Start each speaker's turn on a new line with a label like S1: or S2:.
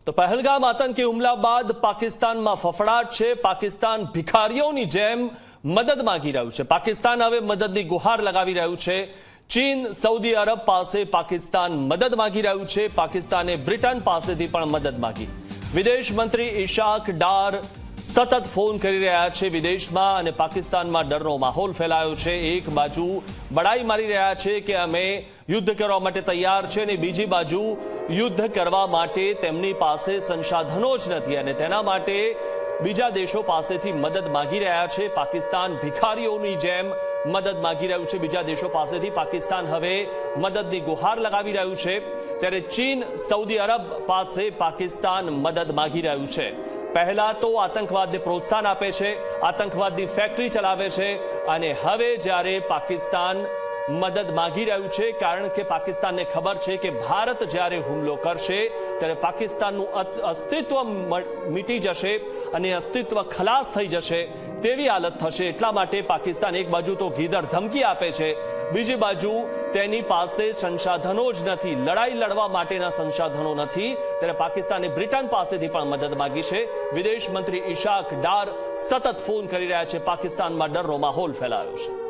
S1: તો પહેલગામ આતંકી હુમલા બાદ પાકિસ્તાનમાં ફફડાટ છે। પાકિસ્તાન ભિખારીઓની જેમ મદદ માંગી રહ્યું છે। પાકિસ્તાન હવે મદદની ગુહાર લગાવી રહ્યું છે। ચીન સૌદી અરબ પાસે પાકિસ્તાન મદદ માંગી રહ્યું છે। પાકિસ્તાને બ્રિટન પાસેથી પણ મદદ માંગી। વિદેશ મંત્રી ઇશાક ડાર સતત ફોન કરી રહ્યા છે વિદેશમાં અને પાકિસ્તાનમાં ડરનો માહોલ ફેલાયો છે। એક બાજુ બડાઈ મારી રહ્યા છે કે અમે યુદ્ધ કરવા માટે તૈયાર છે અને બીજી બાજુ યુદ્ધ કરવા માટે તેમની પાસે સંસાધનો જ નથી અને તેના માટે બીજા દેશો પાસેથી મદદ માંગી રહ્યા છે। પાકિસ્તાન ભિખારીઓની જેમ મદદ માંગી રહ્યું છે। બીજા દેશો પાસેથી પાકિસ્તાન હવે મદદની ગુહાર લગાવી રહ્યું છે ત્યારે ચીન સૌદી અરબ પાસે પાકિસ્તાન મદદ માંગી રહ્યું છે। પહેલા તો આતંકવાદને પ્રોત્સાહન આપે છે, આતંકવાદની ફેક્ટરી ચલાવે છે અને હવે જ્યારે પાકિસ્તાન મદદ માંગી રહ્યું છે કારણ કે પાકિસ્તાનને ખબર છે કે ભારત જ્યારે હુમલો કરશે ત્યારે પાકિસ્તાનનું અસ્તિત્વ મિટી જશે અને અસ્તિત્વ ખલાસ થઈ જશે તેવી હાલત થશે। એટલા માટે પાકિસ્તાન એક બાજુ તો ગીદડ ધમકી આપે છે, બીજી બાજુ તેની પાસે સંસાધનો જ નથી, લડાઈ લડવા માટેના સંસાધનો નથી ત્યારે પાકિસ્તાને બ્રિટન પાસેથી પણ મદદ માંગી છે। વિદેશ મંત્રી ઇશાક ડાર સતત ફોન કરી રહ્યા છે। પાકિસ્તાનમાં ડરનો માહોલ ફેલાયો છે।